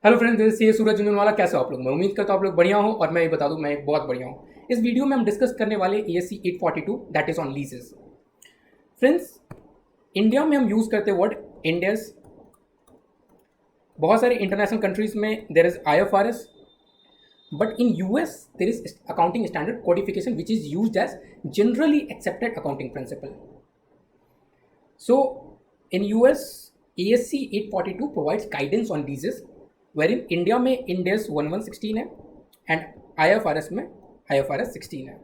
Hello friends, this is सूरज झुंझुनवाला। कैसे हो आप लोग? मैं उम्मीद करता हूँ आप लोग बढ़िया हो और मैं ये बता दूं मैं बहुत बढ़िया हूँ। इस वीडियो में हम डिस्कस करने वाले ASC 842 that is on लीजेस। Friends, India में हम यूज़ करते हैं वर्ड इंडेस। बहुत सारे इंटरनेशनल कंट्रीज में there is IFRS, but in US there is accounting standard codification which is used as generally accepted accounting principle. So, in US, ASC 842 provides guidance on leases, wherein India में Ind AS 1116 है and IFRS में IFRS 16 है.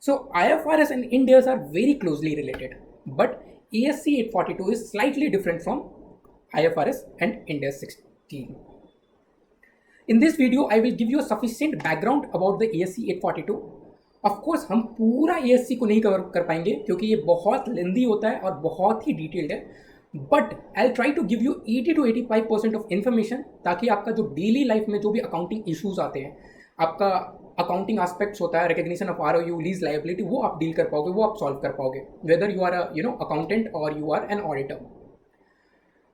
So, IFRS and Ind AS are very closely related, but ASC 842 is slightly different from IFRS and Ind AS 16. In this video, I will give you a sufficient background about the ASC 842. Of course हम पूरा ASC को नहीं cover कर पाएंगे क्योंकि ये बहुत लेंदी होता है और बहुत ही डिटेल्ड है, but I try to give you 80 to 85% of information, ताकि आपका जो डेली लाइफ में जो भी अकाउंटिंग इश्यूज आते हैं, आपका अकाउंटिंग एस्पेक्ट्स होता है, recognition of ROU, lease liability, वो आप डील कर पाओगे, वो आप सॉल्व कर पाओगे, whether you are accountant or you are an auditor.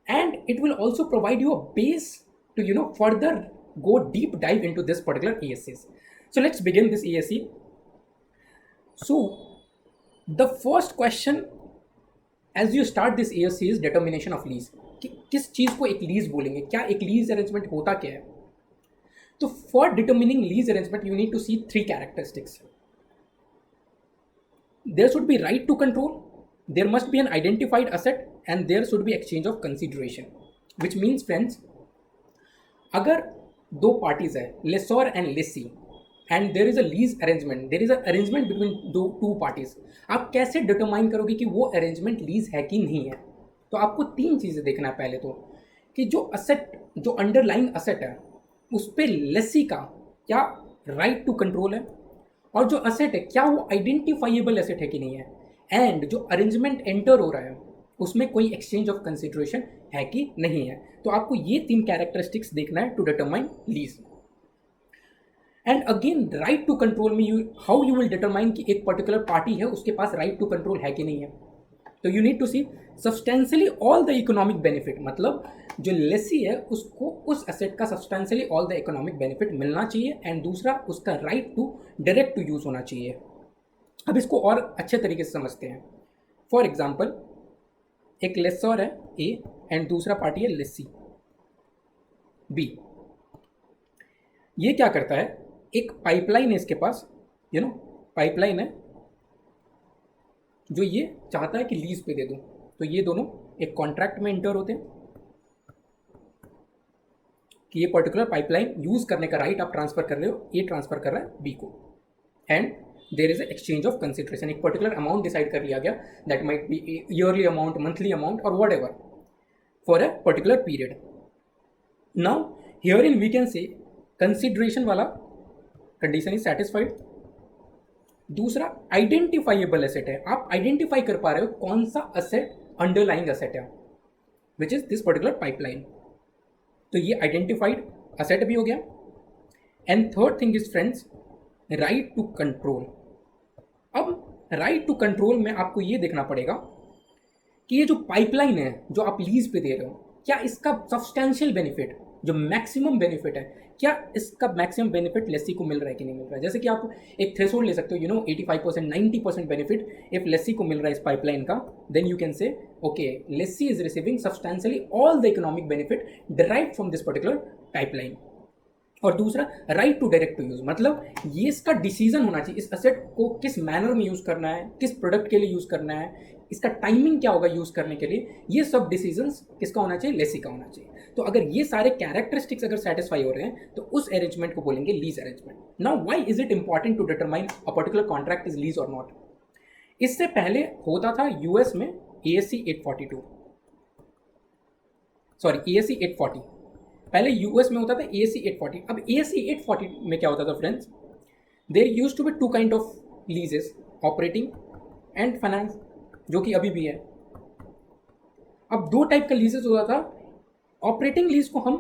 And it will also provide you a base to further go deep dive into this particular ASCs. So let's begin this ASC. So the first question as you start this ASC is determination of lease. कि किस चीज़ को एक lease बोलेंगे, क्या एक lease arrangement होता क्या है? तो for determining lease arrangement you need to see 3 characteristics. There should be right to control, there must be an identified asset and there should be exchange of consideration. Which means friends, अगर दो parties है, lessor and lessee, and there is a lease arrangement, there is a arrangement between two parties, आप कैसे determine करोगे कि वो arrangement lease है कि नहीं है? तो आपको 3 चीज़ें देखना है. पहले तो कि जो असेट, जो अंडरलाइंग असेट है, उस पर लेसी का क्या राइट टू कंट्रोल है, और जो असेट है क्या वो आइडेंटिफाइएबल एसेट है कि नहीं है, एंड जो अरेंजमेंट एंटर हो रहा है उसमें कोई एक्सचेंज ऑफ कंसिडरेशन है कि नहीं है. तो आपको ये 3 कैरेक्टरिस्टिक्स देखना है to determine lease. And again right to control में हाउ यू विल डिटरमाइन कि एक पर्टिकुलर पार्टी है, उसके पास राइट टू कंट्रोल है कि नहीं है. तो you need to see substantially all the economic benefit, मतलब जो लेसी है उसको उस एसेट का substantially all the economic benefit मिलना चाहिए, एंड दूसरा उसका right to direct to use होना चाहिए. अब इसको और अच्छे तरीके से समझते हैं. फॉर एग्जाम्पल, एक लेसर है ए एंड दूसरा पार्टी है लेसी बी. ये क्या करता है, एक पाइपलाइन है इसके पास, पाइपलाइन है जो ये चाहता है कि लीज पे दे दूं. तो ये दोनों एक कॉन्ट्रैक्ट में इंटर होते हैं कि ये पर्टिकुलर पाइपलाइन यूज करने का राइट आप ट्रांसफर कर रहे हो, ये ट्रांसफर कर रहा है बी को, and there is exchange of consideration. एक पर्टिकुलर अमाउंट डिसाइड कर लिया गया, that might be yearly amount, monthly amount, और whatever for a particular period. Now here in we can say consideration वाला कंडीशन इज सेटिस्फाइड. दूसरा identifiable asset है, आप identify कर पा रहे हो कौन सा असेट अंडरलाइंग एसेट है, which is this particular pipeline. तो ये आइडेंटिफाइड असेट भी हो गया. And third thing is friends, right to control. अब राइट टू कंट्रोल में आपको ये देखना पड़ेगा कि ये जो पाइपलाइन है जो आप लीज पे दे रहे हो, क्या इसका सब्सटेंशियल बेनिफिट, जो मैक्सिमम बेनिफिट है, क्या इसका मैक्सिमम बेनिफिट लेसी को मिल रहा है कि नहीं मिल रहा है. जैसे कि आप एक थ्रेशोल्ड ले सकते हो, 85%, 90% बेनिफिट इफ लेसी को मिल रहा है इस पाइपलाइन का, then you can say okay, lessee is receiving substantially all the economic benefit derived from this particular pipeline. और दूसरा right to direct to use, मतलब ये इसका डिसीजन होना चाहिए, इस असेट को किस मैनर में यूज करना है, किस प्रोडक्ट के लिए यूज करना है, इसका टाइमिंग क्या होगा यूज करने के लिए, ये सब डिसीजंस किसका होना चाहिए, लेसी का होना चाहिए. तो अगर ये सारे कैरेक्टरिस्टिक्स अगर सेटिस्फाई हो रहे हैं तो उस अरेंजमेंट को बोलेंगे lease arrangement. Now why is it important to determine a particular contract is lease or not? इससे पहले होता था यूएस में ASC 842, सॉरी ASC 840. पहले यूएस में होता था ASC 840. अब ASC 840 में क्या होता था friends, there used to be 2 kind of leases, operating and finance, जो कि अभी भी है. अब 2 टाइप का लीजेस होता था. ऑपरेटिंग लीज को हम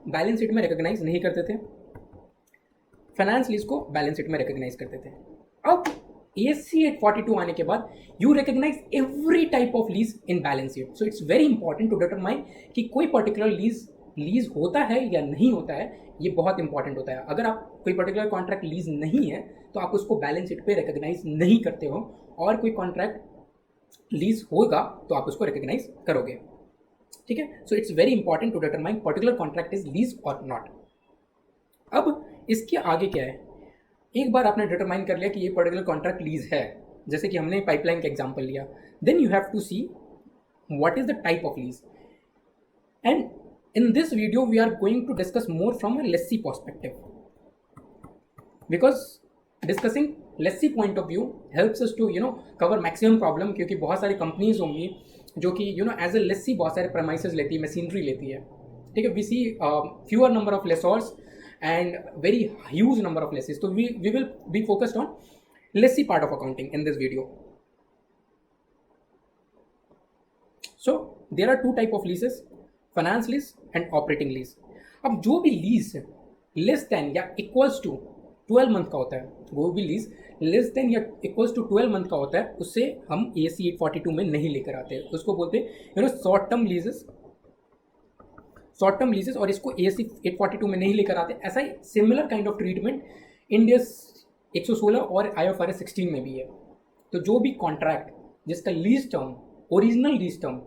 बैलेंस शीट में रिकॉग्नाइज नहीं करते थे, फाइनेंस लीज को बैलेंस शीट में रिकॉग्नाइज करते थे. अब ASC 842 आने के बाद you recognise every type of lease in balance sheet. So it's very important to determine कि कोई पर्टिकुलर लीज लीज होता है या नहीं होता है ये बहुत इंपॉर्टेंट होता है। अगर आप कोई पर्टिकुलर कॉन्ट्रैक्ट लीज नहीं है तो आप उसको बैलेंस शीट पे रिकॉग्नाइज नहीं करते हो, और कोई कॉन्ट्रैक्ट लीज होगा तो आप उसको रिकॉग्नाइज करोगे। ठीक है, so it's very important to determine particular contract is lease or not. अब इसके आगे क्या है, एक बार आपने डिटरमाइन कर लिया कि ये पर्टिकुलर कॉन्ट्रैक्ट लीज है, जैसे कि हमने पाइपलाइन का एग्जांपल लिया, then you have to see what is the type of lease. And in this video we are going to discuss more from a lessee perspective, because discussing lessee point of view helps us to cover maximum problem, क्योंकि बहुत सारी companies होंगी जो कि as a Lesi बहुत सारे premises लेती है, मशीनरी लेती है। ठीक है, we see fewer number of lessors and very huge number of lessees, तो we will be focused on lessee part of accounting in this video. So there are two type of leases, finance lease and operating lease. अब जो भी lease less than या equals to 12 month का होता है, वो भी लीज लेस देन या इक्वल्स टू 12 मंथ का होता है, उससे हम AS 842 में नहीं लेकर आते, उसको बोलते हैं short term leases, short term leases, और इसको AS 842 में नहीं लेकर आते। ऐसा ही similar kind of treatment Ind AS 116 और IFRS 16 में भी है। तो जो भी कॉन्ट्रैक्ट जिसका lease term, original lease term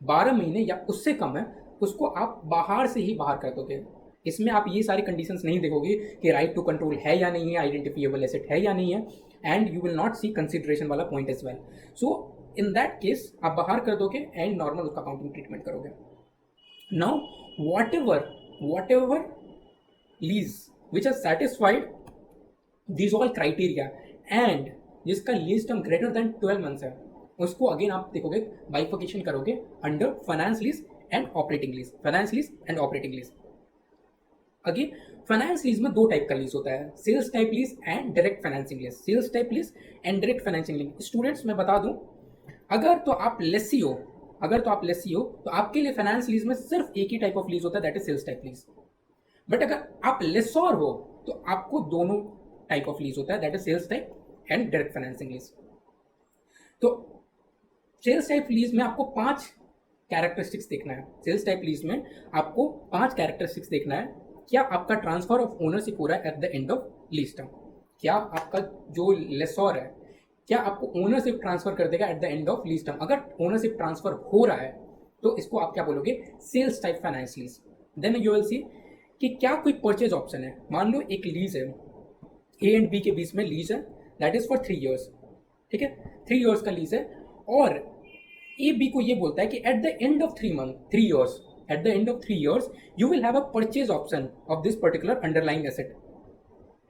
12 महीने या उससे कम है, उसको आप बाहर से ही बाहर कर दोगे। इसमें आप ये सारी कंडीशंस नहीं देखोगे कि राइट टू कंट्रोल है या नहीं है, आइडेंटिफिएबल एसेट है या नहीं है, and you will not see consideration वाला point as well. So in that case आप बाहर कर दोगे एंड नॉर्मल उसका अकाउंटिंग ट्रीटमेंट करोगे। Now whatever lease which are satisfied this all criteria and जिसका lease term greater than 12 months है, उसको अगेन आप देखोगे बाइफिकेशन करोगे under finance lease and operating lease, finance lease and operating lease. Again finance lease में दो type का lease होता है, sales type lease and direct financing lease. Sales type lease and direct financing lease, students मैं बता दूं, अगर तो आप लेसी हो तो आपके लिए फाइनेंस लीज में सिर्फ एक ही टाइप ऑफ लीज होता है, that is sales type lease. But अगर आप लेसॉर हो तो आपको दोनों टाइप ऑफ लीज होता है, that is sales type and direct financing lease. तो सेल्स टाइप लीज में आपको 5 कैरेक्टरिस्टिक्स देखना है। सेल्स टाइप लीज में आपको 5 कैरेक्टरिस्टिक्स देखना है। क्या आपका ट्रांसफर ऑफ ओनरशिप हो रहा है eight the end of lease term, क्या आपका जो लेसॉर है क्या आपको ओनरशिप ट्रांसफर कर देगा at the end of lease term. अगर ओनरशिप ट्रांसफर हो रहा है तो इसको आप क्या बोलोगे, sales type finance lease. Then you will see कि क्या कोई परचेज ऑप्शन है। मान लो एक लीज है, A एंड B के बीच में लीज है, दैट इज फॉर 3 years। ठीक है, 3 years का लीज है, और ए बी को ये बोलता है कि at the end of 3 years, at the end of 3 years you will have a purchase option of this particular underlying asset,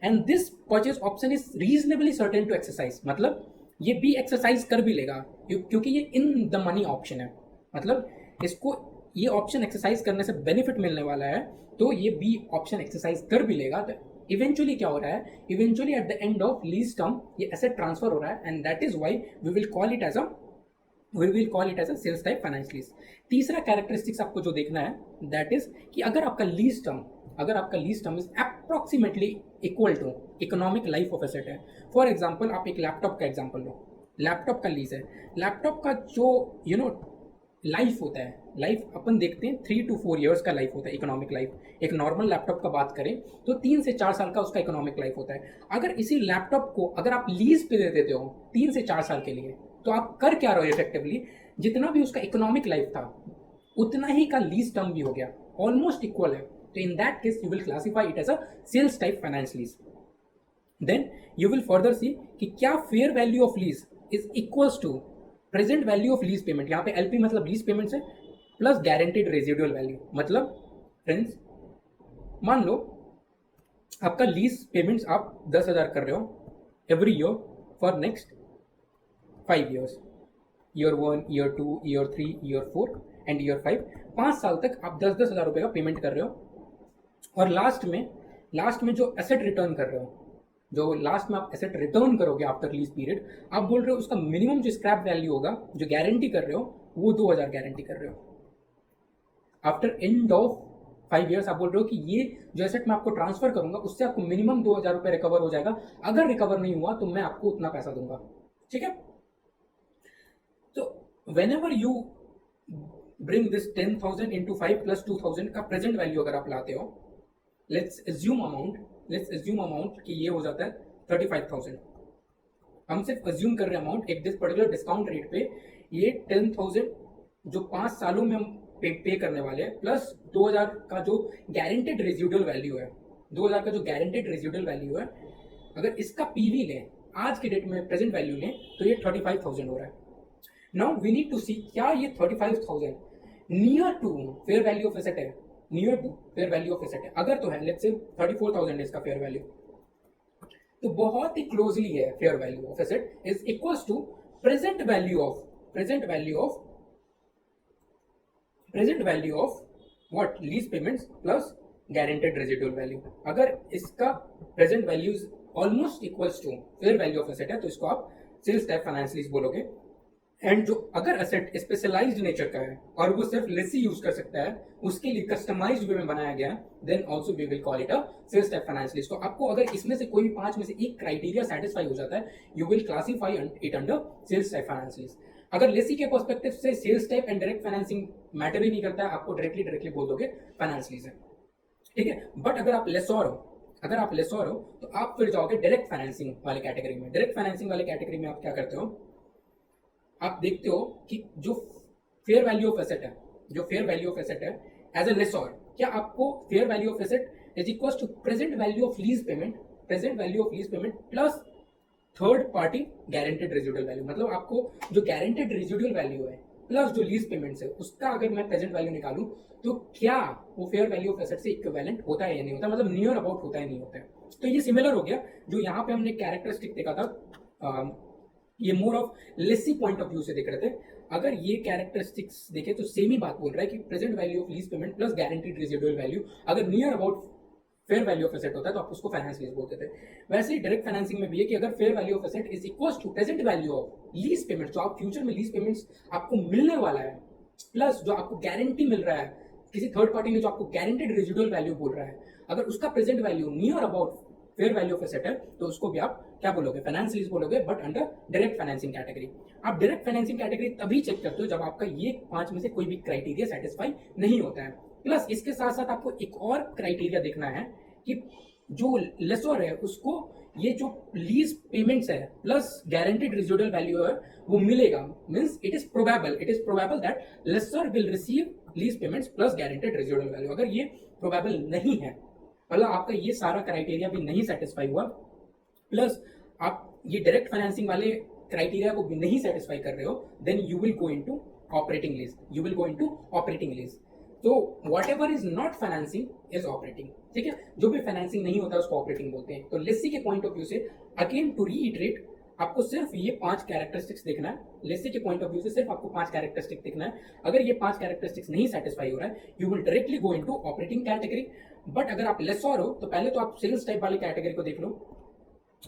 and this purchase option is reasonably certain to exercise. मतलब ये be exercise कर भी लेगा क्योंकि ये in the money option है, मतलब इसको ये ऑप्शन एक्सरसाइज करने से बेनिफिट मिलने वाला है, तो ये बी ऑप्शन एक्सरसाइज कर भी लेगा। तो इवेंचुअली क्या हो रहा है, eventually at the end of lease term ये एसेट ट्रांसफर हो रहा है, and that is why we will call it as a sales type finance lease. तीसरा कैरेक्टरिस्टिक्स आपको जो देखना है दैट इज कि अगर आपका lease term is approximately equal to economic life of asset है। फॉर एग्जांपल आप एक लैपटॉप का एग्जांपल लो, लैपटॉप का लीज है, लैपटॉप का जो लाइफ होता है, लाइफ अपन देखते हैं 3 to 4 years का लाइफ होता है, इकोनॉमिक लाइफ। एक नॉर्मल लैपटॉप का बात करें तो 3 से 4 साल का उसका इकोनॉमिक लाइफ होता है। अगर इसी लैपटॉप को अगर आप लीज पे दे देते हो 3 से 4 साल के लिए, तो आप कर क्या रहे हो, इफेक्टिवली जितना भी उसका इकोनॉमिक लाइफ था उतना ही का लीज टर्म भी हो गया, ऑलमोस्ट इक्वल है। तो in that case you will classify it as a sales type finance lease. Then you will further see कि क्या fair value of lease is equals to present value of lease payment. यहाँ पे LP मतलब lease payment है plus guaranteed residual value. मतलब friends मान लो आपका लीज पेमेंट्स आप 10,000 कर रहे हो every year for next 5 years, year 1, year 2, year 3, year 4 and year 5। 5 साल तक आप 10,000 रुपये का पेमेंट कर रहे हो, और लास्ट में जो एसेट रिटर्न कर रहे हो, जो लास्ट में आप एसेट रिटर्न करोगे आफ्टर लीज पीरियड, आप बोल रहे हो उसका मिनिमम जो स्क्रैप वैल्यू होगा जो गारंटी कर रहे हो वो 2,000 गारंटी कर रहे हो। आफ्टर एंड ऑफ 5 years आप बोल रहे हो कि ये जो एसेट मैं आपको ट्रांसफर करूंगा उससे आपको मिनिमम 2,000 रुपये रिकवर हो जाएगा, अगर रिकवर नहीं हुआ तो मैं आपको उतना पैसा दूंगा। ठीक है, तो whenever you bring this 10,000 into 5 plus 2,000 का प्रेजेंट वैल्यू अगर आप लाते हो, लेट्स एज्यूम अमाउंट कि ये हो जाता है 35,000। हम सिर्फ अज्यूम कर रहे हैं अमाउंट एक दिस पर्टिकुलर डिस्काउंट रेट पे, ये 10,000 जो 5 सालों में हम पे करने वाले हैं, प्लस 2,000 का जो गारंटेड रेजिडुअल वैल्यू है, 2,000 का जो गारंटेड रेजिडुअल वैल्यू है, अगर इसका पीवी लें, आज के डेट में प्रेजेंट वैल्यू लें, तो ये 35,000 हो रहा है। Now we need to see क्या ये 35,000 near to fair value of asset है, near to fair value of asset है। अगर तो है, लेट्स से 34,000 इसका फेयर वैल्यू, तो बहुत ही क्लोजली है fair value of asset is equals to present value of what lease payments plus guaranteed residual value. अगर इसका present value almost equals to fair value of asset है, तो इसको आप सेल्स टाइप फाइनेंस लीज बोलोगे। And जो अगर asset specialised nature का है और वो सिर्फ लेसी यूज कर सकता है, उसके लिए कस्टमाइज्ड वे में बनाया गया है, then also we will call it a sales type finance lease. तो आपको अगर इसमें से कोई भी 5 में से एक क्राइटेरिया सेटिस्फाई हो जाता है, you will classify it under sales type finance lease. अगर लेसी के पर्सपेक्टिव से sales type and direct financing matter ही नहीं करता है, आपको डायरेक्टली बोल दोगे फाइनेंस लीज है, ठीक है। बट अगर आप लेसोर हो तो आप फिर जाओगे डायरेक्ट फाइनेंसिंग वाले कैटेगरी में। डायरेक्ट फाइनेंसिंग वाले कैटेगरी में आप क्या करते हो, आप देखते हो कि जो फेयर वैल्यू ऑफ एसेट है एज ए लेसोर, क्या आपको fair value of asset is equal to present value of lease payment plus third party guaranteed residual value. मतलब आपको जो गारंटेड रेजिडुअल वैल्यू है प्लस जो लीज पेमेंट्स है, उसका अगर मैं प्रेजेंट वैल्यू निकालूं, तो क्या वो फेयर वैल्यू ऑफ एसेट से इक्विवेलेंट होता है या नहीं होता, मतलब नियर अबाउट होता है नहीं होता है। तो ये सिमिलर हो गया जो यहाँ पे हमने कैरेक्टरिस्टिक देखा था, ये more of Lesi point of view से देख रहे थे। अगर ये कैरेक्टरिस्टिक्स देखे तो सेम ही बात बोल रहा है कि present value of lease payment plus guaranteed residual value अगर near about fair value of asset होता है, तो आप उसको फाइनेंस लीज बोलते थे। वैसे ही डायरेक्ट फाइनेंसिंग में भी है कि अगर fair value of asset is equal to present value of lease payment, जो आप फ्यूचर में लीज पेमेंट्स आपको मिलने वाला है, प्लस जो आपको गारंटी मिल रहा है किसी थर्ड पार्टी ने जो आपको गारंटेड रेजिडुअल वैल्यू बोल रहा है, अगर उसका present value near about fair value of asset है, तो उसको भी आप क्या बोलोगे, फाइनेंस लीज बोलोगे, but under direct financing category. आप डायरेक्ट फाइनेंसिंग कैटेगरी तभी चेक करते हो जब आपका ये 5 में से कोई भी क्राइटेरिया सेटिस्फाई नहीं होता है। प्लस इसके साथ साथ आपको एक और क्राइटेरिया देखना है कि जो लेसोर है उसको ये जो लीज पेमेंट्स है प्लस गारंटेड रेजिडुअल वैल्यू है वो मिलेगा, means it is probable that lessor will receive lease payments plus guaranteed residual value. अगर ये प्रोबेबल नहीं है, मतलब आपका ये सारा क्राइटेरिया भी नहीं सेटिस्फाई हुआ, प्लस आप ये डायरेक्ट फाइनेंसिंग वाले क्राइटेरिया को भी नहीं सेटिस्फाई कर रहे हो, then you will go into operating lease. तो whatever is not financing is operating, ठीक है। जो भी फाइनेंसिंग नहीं होता है उसको ऑपरेटिंग बोलते हैं। तो लेसी के पॉइंट ऑफ व्यू से अगेन टू रीइटरेट, आपको सिर्फ ये 5 कैरेक्टरिस्टिक्स देखना है। लेसी के पॉइंट ऑफ व्यू से सिर्फ आपको 5 कैरेक्टरिस्टिक्स देखना है। अगर ये 5 कैरेक्टरिस्टिक्स नहीं सेटिस्फाई हो रहा है, you will directly go into operating category. But अगर आप लेसोर हो तो पहले तो आप सेल्स टाइप वाली कैटेगरी को देख लो।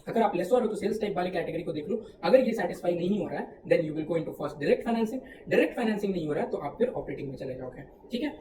अगर आप लेसोर हो तो सेल्स टाइप वाली कैटेगरी को देख लो। अगर ये सेटिस्फाई नहीं हो रहा है, then you will go into first direct financing नहीं हो रहा है तो आप फिर ऑपरेटिंग में चले जाओगे, ठीक है।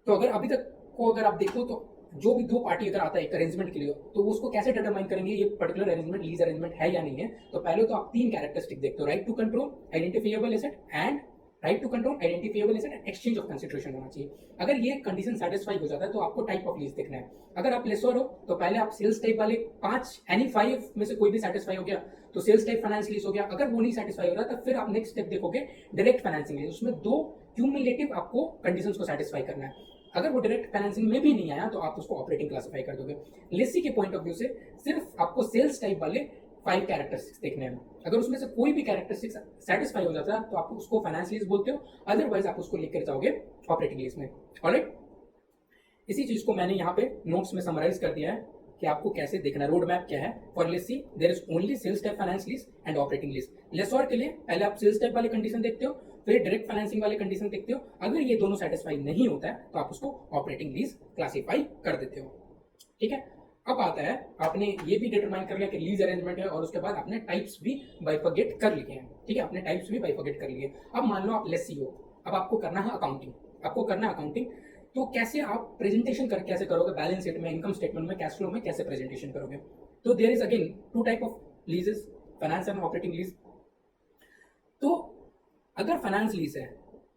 तो अगर अभी तक को अगर आप देखो तो जो भी 2 पार्टी अगर आता है एक अरेंजमेंट के लिए, तो उसको कैसे डिटरमाइन करेंगे ये पर्टिकुलर अरेंजमेंट लीज अरेंजमेंट है या नहीं है। तो पहले तो आप 3 कैरेक्टरिस्टिक देखते हो, right to control, identifiable asset and exchange of consideration होना चाहिए। अगर ये कंडीशन सेटिस्फाई हो जाता है तो आपको टाइप ऑफ लीज देखना है। अगर आप लेसोर हो तो पहले आप सेल्स टाइप वाले 5 एनी 5 में से कोई भी सेटिस्फाई हो गया तो सेल्स टाइप फाइनेंस लीज हो गया। अगर वो नहीं सेटिस्फाई हो रहा तो फिर आप नेक्स्ट स्टेप देखोगे डायरेक्ट फाइनेंसिंग लीज। उसमें 2 क्यूमुलेटिव आपको कंडीशंस को सेटिस्फाई करना है। अगर वो डायरेक्ट फाइनेंसिंग में भी नहीं आया तो आप उसको ऑपरेटिंग क्लासिफाई कर दोगे। लेसी के पॉइंट ऑफ व्यू से सिर्फ आपको सेल्स टाइप वाले 5 कैरेक्टरिस्टिक्स देखने हैं। अगर उसमें से कोई भी कैरेक्टरिस्टिक्स सेटिस्फाई हो जाता है तो आप उसको फाइनेंस लीज बोलते हो, अदरवाइज आप उसको लेकर जाओगे ऑपरेटिंग लीज में। ऑलराइट, इसी चीज को मैंने यहाँ पे नोट्स में समराइज कर दिया है कि आपको कैसे देखना है। रोड मैप क्या है for lessee, there is only sales type finance lease and operating lease. Lessor के लिए पहले आप सेल्स टाइप वाले कंडीशन देखते हो, फिर डायरेक्ट फाइनेंसिंग वाले कंडीशन देखते हो। अगर ये दोनों सेटिस्फाई नहीं होता है तो आप उसको ऑपरेटिंग लीज क्लासीफाई कर देते हो, ठीक है। अब आता है, आपने ये भी डिटरमाइन कर लिया कि लीज अरेंजमेंट है और उसके बाद आपने टाइप्स भी बाइफरगेट कर लिए हैं, ठीक है। आपने टाइप्स भी बाइफरगेट कर लिए। अब मान लो आप लेसी हो, अब आपको करना है अकाउंटिंग। तो कैसे आप प्रेजेंटेशन कैसे करोगे, बैलेंस शीट में, इनकम स्टेटमेंट में, कैश फ्लो में कैसे प्रेजेंटेशन करोगे। तो there is again 2 type of leases, finance and operating lease. तो अगर फाइनेंस लीज है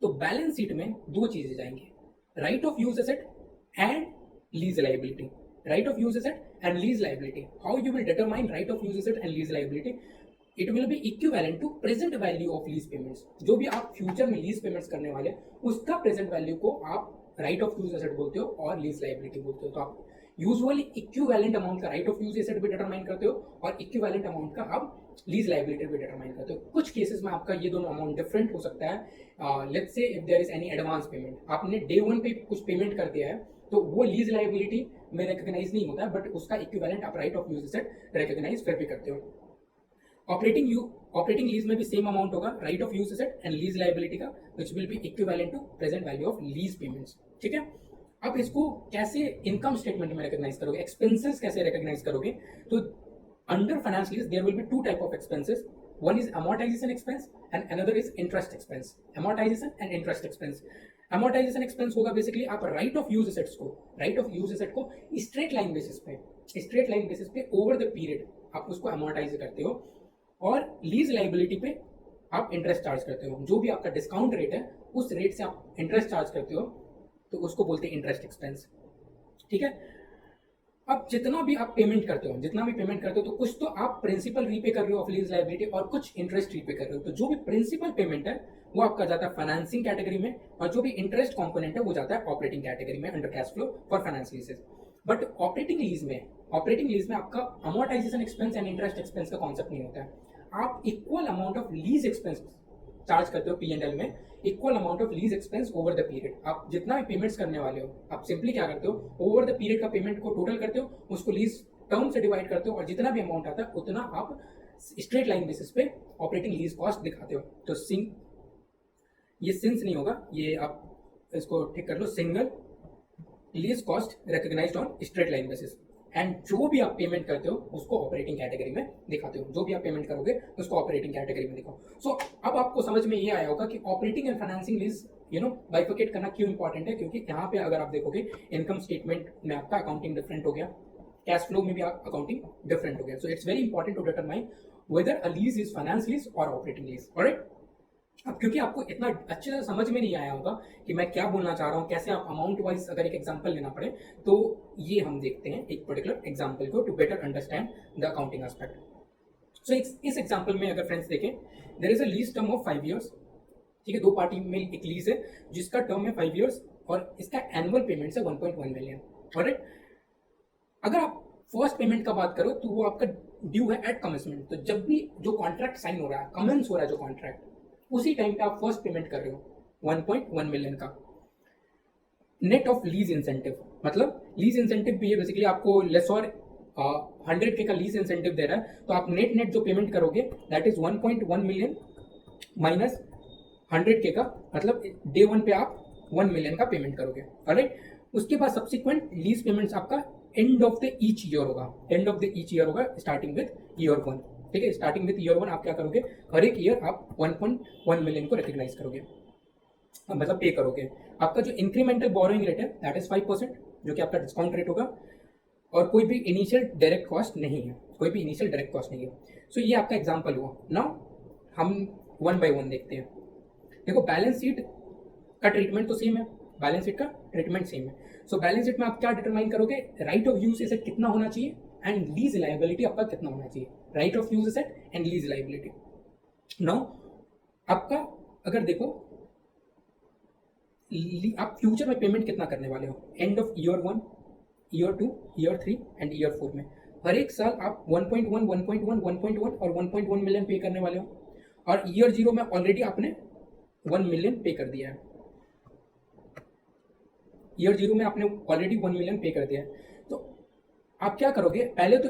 तो बैलेंस शीट में दो चीजें जाएंगी, right of use asset and lease liability. Right of use asset and lease liability. How you will determine right of use asset and lease liability? It will be equivalent to present value of lease payments. जो भी आप future में lease payments करने वाले उसका present value को आप right of use asset बोलते हो और लीज लाइबिलिटी बोलते हो. तो आप यूजुअली इक्विवेलेंट अमाउंट का राइट ऑफ यूज एसेट भी डिटरमाइन करते हो और इक्विवेलेंट अमाउंट का आप लीज लाइबिलिटी भी डिटरमाइन करते हो. कुछ केसेस में आपका ये दोनों अमाउंट डिफरेंट हो सकता है. Let's say if there is any advance payment, आपने डे वन पे कुछ पेमेंट कर दिया है तो वो लीज लाइबिलिटी में रिकॉग्नाइज नहीं होता है, बट उसका इक्विवेलेंट आप right of use asset recognise फिर भी करते हो. ऑपरेटिंग लीज में भी सेम अमाउंट होगा, right of use asset and lease liability का, which will be equivalent to present value of lease payments. ठीक है. अब इसको कैसे इनकम स्टेटमेंट में रिकॉग्नाइज करोगे, एक्सपेंसेस कैसे रिकॉग्नाइज करोगे? तो under finance lease there will be two type of expenses. One is amortization expense and another is interest expense. amortization and interest expense. amortization expense होगा बेसिकली आप right of use asset को straight line basis पे over the period आप उसको amortize करते हो, और lease liability पे आप इंटरेस्ट चार्ज करते हो. जो भी आपका डिस्काउंट रेट है उस रेट से आप इंटरेस्ट चार्ज करते हो, तो उसको बोलते हैं इंटरेस्ट एक्सपेंस. ठीक है. अब जितना भी पेमेंट करते हो तो कुछ तो आप प्रिंसिपल रीपे कर रहे हो ऑफ लीज लाइबिलिटी और कुछ इंटरेस्ट रीपे कर रहे हो. तो जो भी प्रिंसिपल पेमेंट है वो आपका जाता है फाइनेंसिंग कैटेगरी में, और जो भी इंटरेस्ट कंपोनेंट है वो जाता है ऑपरेटिंग कैटेगरी में under cash flow for finance लीजेस. But operating lease में आपका amortisation expense and interest expense का कॉन्सेप्ट नहीं होता है. आप equal amount of lease expense charge करते हो P&L में, equal amount of lease expense over the period. आप जितना भी पेमेंट्स करने वाले हो आप सिंपली क्या करते हो, ओवर द पीरियड का पेमेंट को टोटल करते हो, उसको लीज टर्म से डिवाइड करते हो, और जितना भी अमाउंट आता है उतना आप स्ट्रेट लाइन बेसिस पे ऑपरेटिंग लीज कॉस्ट दिखाते हो. तो ये सिंस नहीं होगा, ये आप इसको ठीक कर लो, single lease cost recognised on straight line basis. And जो भी आप पेमेंट करते हो उसको ऑपरेटिंग कैटेगरी में दिखाते हो. जो भी आप पेमेंट करोगे उसको ऑपरेटिंग कैटेगरी में दिखाओ. सो अब आपको समझ में ये आया होगा कि operating and financing lease bifurcate करना क्यों इंपॉर्टेंट है. क्योंकि यहाँ पे अगर आप देखोगे इनकम स्टेटमेंट में आपका अकाउंटिंग डिफरेंट हो गया, कैश फ्लो में भी अकाउंटिंग डिफरेंट हो गया. So it's very important to determine whether a lease is finance lease और ऑपरेटिंग लीज. ऑलराइट. अब क्योंकि आपको इतना अच्छे से समझ में नहीं आया होगा कि मैं क्या बोलना चाह रहा हूँ, कैसे आप अमाउंट वाइज अगर एक एग्जांपल लेना पड़े, तो ये हम देखते हैं एक पर्टिकुलर एग्जांपल को to better understand the accounting aspect. So इस एग्जांपल में अगर फ्रेंड्स देखें, there is a lease term of 5 years. ठीक है. दो पार्टी में एक लीज है जिसका टर्म है 5 years और इसका एनुअल पेमेंट है 1.1 million. ऑलराइट. अगर आप फर्स्ट पेमेंट का बात करो तो वो आपका ड्यू है एट कमेंसमेंट. तो जब भी जो कॉन्ट्रैक्ट साइन हो रहा है, कमेंस हो रहा है जो कॉन्ट्रैक्ट, उसी टाइम पे आप फर्स्ट पेमेंट कर रहे हो 1.1 million का. नेट ऑफ लीज इंसेंटिव, मतलब लीज इंसेंटिव भी है बेसिकली, आपको लेस और 100K का लीज इंसेंटिव दे रहा है, तो आप नेट जो पेमेंट करोगे that is 1.1 million minus 100K का, मतलब डे वन पे आप 1 million का पेमेंट करोगे. ऑलराइट. उसके बाद सब्सिक्वेंट लीज पेमेंट्स आपका end of the each year होगा, स्टार्टिंग विद ईयर 1. ठीक है. स्टार्टिंग विद ईयर 1 आप क्या करोगे, हर एक ईयर आप 1.1 million को रिकॉग्नाइज करोगे, मतलब पे करोगे. आपका जो इंक्रीमेंटल बोरोइंग रेट है दैट इज 5%, जो कि आपका डिस्काउंट रेट होगा, और कोई भी इनिशियल डायरेक्ट कॉस्ट नहीं है. सो ये आपका एग्जांपल हुआ. नाउ हम वन बाय वन देखते हैं. देखो, बैलेंस शीट का ट्रीटमेंट तो सेम है, सो बैलेंस शीट में आप क्या डिटरमाइन करोगे, राइट ऑफ यूज एसेट कितना होना चाहिए एंड लीज लायबिलिटी आपका कितना होना चाहिए. Right of use asset and lease liability. Now आपका अगर देखो, आप फ्यूचर में पेमेंट कितना करने वाले हो, end of year 1, year 2, year 3 and year 4 में हर एक साल आप 1.1, 1.1, 1.1 और 1.1 मिलियन पे करने वाले हो, और ईयर 0 में ऑलरेडी आपने 1 मिलियन पे कर दिया है. ईयर 0 में आपने ऑलरेडी 1 मिलियन पे कर दिया है. तो आप क्या करोगे, पहले तो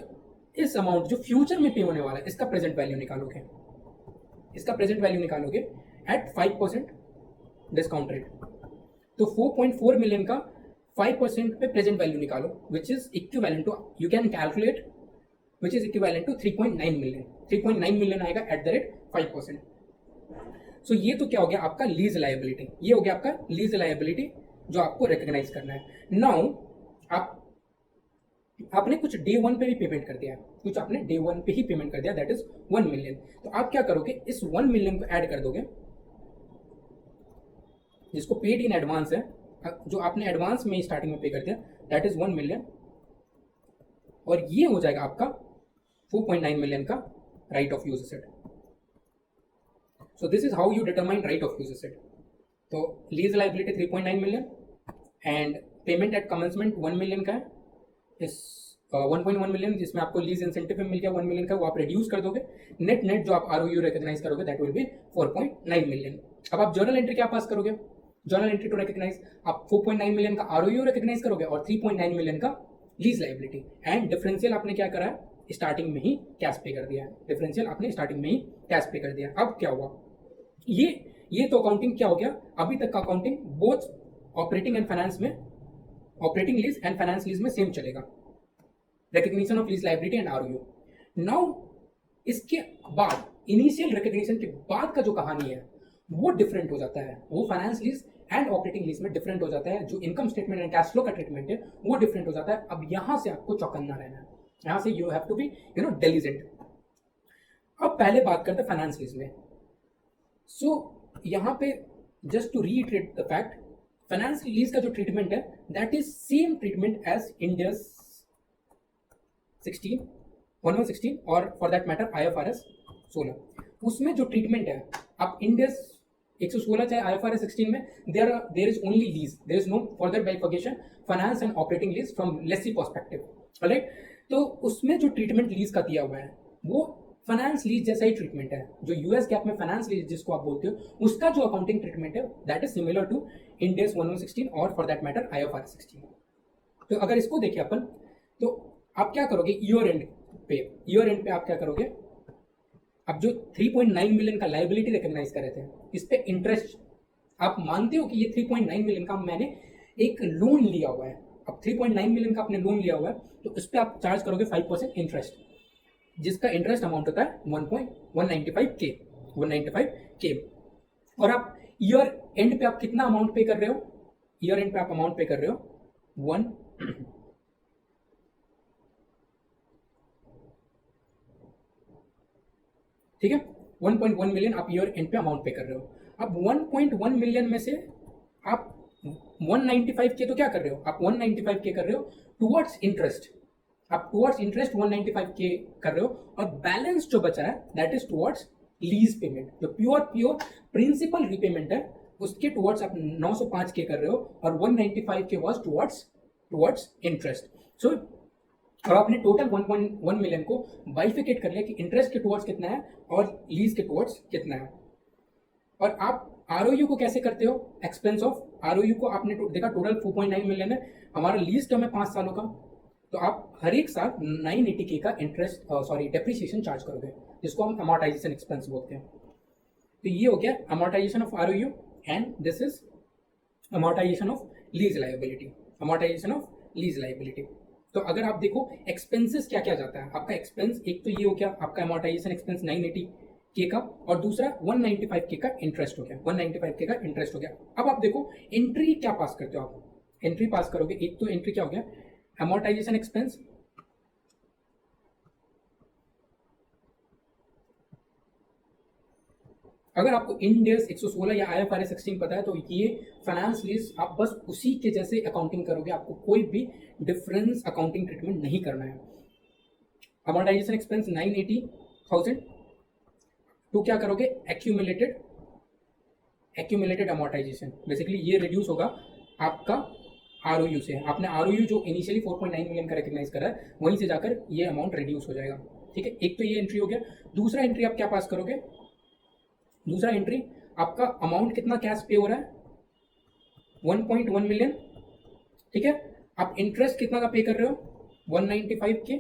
इस अमाउंट जो फ्यूचर में पे होने वाला है इसका प्रेजेंट वैल्यू निकालोगे एट 5% डिस्काउंट रेट. तो 4.4 मिलियन का 5% पे प्रेजेंट वैल्यू निकालो, which is equivalent to, you can calculate, which is equivalent to 3.9 million. 3.9 million आएगा एट द रेट 5%. सो ये तो क्या हो गया आपका लीज लायबिलिटी, ये हो गया आपका लीज लायबिलिटी जो आपको रिकॉग्नाइज करना है. नाउ आपने कुछ डे 1 पे भी पेमेंट कर दिया, दैट इज 1 मिलियन. तो आप क्या करोगे, इस 1 मिलियन को ऐड कर दोगे जिसको पेड इन एडवांस है, जो आपने एडवांस में स्टार्टिंग में पे कर दिया, दैट इज 1 मिलियन, और ये हो जाएगा आपका 4.9 मिलियन का right of use asset. So this is how you determine right of use asset. तो lease liability 3.9 million and payment at commencement 1 million का है, इस 1.1 मिलियन जिसमें आपको लीज इंसेंटिव में मिल गया 1 मिलियन का, वो आप रिड्यूस कर दोगे, नेट जो आप ROU रिकॉग्नाइज करोगे दैट विल बी 4.9 मिलियन। अब आप जर्नल एंट्री क्या पास करोगे? जर्नल एंट्री टू रिकॉग्नाइज आप 4.9 मिलियन का ROU रिकॉग्नाइज करोगे और 3.9 मिलियन का लीज लाइबिलिटी, एंड डिफरेंशियल आपने क्या करा है, स्टार्टिंग में ही कैश पे कर दिया है, डिफरेंशियल आपने स्टार्टिंग में ही कैश पे कर दिया। अब क्या हुआ, ये तो अकाउंटिंग क्या हो गया, अभी तक का accounting both operating and finance में, operating lease and finance lease में सेम चलेगा, recognition of lease liability and ROU। Now इसके बाद इनिशियल रिकग्निशन के बाद का जो कहानी है वो डिफरेंट हो जाता है, वो finance lease and operating lease में डिफरेंट हो जाता है, जो income statement and cash flow का ट्रीटमेंट है वो डिफरेंट हो जाता है। अब यहां से आपको चौकन्ना रहना है, यहां से you have to be diligent. अब पहले बात करते हैं फाइनेंस लीज में। सो यहां पे just to reiterate the fact, finance lease का जो ट्रीटमेंट है that is same treatment as Ind AS 1116 और फॉर दैट मैटर IFRS 16। उसमें जो ट्रीटमेंट है, आप इंडियस 116 चाहे IFRS 16 में there is only lease, there is no further bifurcation finance and operating lease from lessee perspective, right. तो उसमें जो ट्रीटमेंट लीज का दिया हुआ है वो फाइनेंस लीज जैसा ही ट्रीटमेंट है, जो यूएस गैप में फाइनेंस लीज जिसको आप बोलते हो उसका जो अकाउंटिंग ट्रीटमेंट है that is similar to Ind AS 1116 और फॉर दैट मैटर IFRS 16। तो अगर इसको देखें अपन, तो आप क्या करोगे, ईयर एंड पे आप क्या करोगे, अब जो 3.9 मिलियन का लाइबिलिटी रिकॉग्नाइज कर रहे थे, इस पे इंटरेस्ट आप मानते हो कि ये 3.9 मिलियन का मैंने एक लोन लिया हुआ है, अब 3.9 मिलियन का आपने लोन लिया हुआ है, तो इस पे आप चार्ज करोगे 5% इंटरेस्ट, जिसका इंटरेस्ट अमाउंट होता है 1.195K। और आप ईयर एंड पे आप कितना अमाउंट पे कर रहे हो, ईयर एंड पे आप अमाउंट पे कर रहे हो 1, ठीक है, 1.1 मिलियन आप ईयर एंड पे अमाउंट पे कर रहे हो। अब 1.1 मिलियन में से आप 195K तो क्या कर रहे हो, आप 195K कर रहे हो टुवर्ड्स इंटरेस्ट, आप टुवर्ड्स इंटरेस्ट 195K कर रहे हो, और बैलेंस जो बचा है that is towards lease payment, जो प्योर प्रिंसिपल रिपेमेंट है उसके टुवर्ड्स आप 905K कर रहे हो, और 195K वाज टुवर्ड्स इंटरेस्ट। सो अब आपने टोटल 1.1 मिलियन को बाइफिकेट कर लिया कि इंटरेस्ट के टुवर्ड्स कितना है और लीज के टुवर्ड्स कितना है। और आप ROU को कैसे करते हो, एक्सपेंस ऑफ ROU को आपने देखा टोटल 4.9 मिलियन है, हमारा लीज टर्म है 5 सालों का, तो आप हर एक साल 980K का इंटरेस्ट डेप्रिसिएशन चार्ज करोगे, जिसको हम अमोर्टाइजेशन एक्सपेंस बोलते हैं। तो ये हो गया amortisation of ROU and this is amortisation of lease liability, amortisation of lease liability. तो अगर आप देखो एक्सपेंसेस क्या क्या जाता है, आपका एक्सपेंस एक तो ये हो गया आपका अमोर्टाइजेशन एक्सपेंस 980K का, और दूसरा 195K का इंटरेस्ट हो गया, 195K का इंटरेस्ट हो गया। अब आप देखो एंट्री क्या पास करते हो, आप एंट्री पास करोगे, एक तो एंट्री क्या हो गया अमोर्टाइजेशन एक्सपेंस, अगर आपको इंडियस 116 या IFRS 16 पता है तो ये फाइनेंस लीज आप बस उसी के जैसे अकाउंटिंग करोगे, आपको कोई भी डिफरेंस अकाउंटिंग ट्रीटमेंट नहीं करना है। अमोर्टाइजेशन एक्सपेंस 980,000 तो क्या करोगे एक्यूमुलेटेड अमोर्टाइजेशन, बेसिकली ये रिड्यूस होगा आपका ROU से, आपने ROU जो इनिशियली 4.9 मिलियन का रिकॉग्नाइज करा है वहीं से जाकर ये अमाउंट रिड्यूस हो जाएगा, ठीक है। एक तो ये एंट्री हो गया, दूसरा एंट्री आप क्या पास करोगे, दूसरा एंट्री आपका अमाउंट कितना कैश पे हो रहा है 1.1 मिलियन, ठीक है। आप इंटरेस्ट कितना का पे कर रहे हो 195K,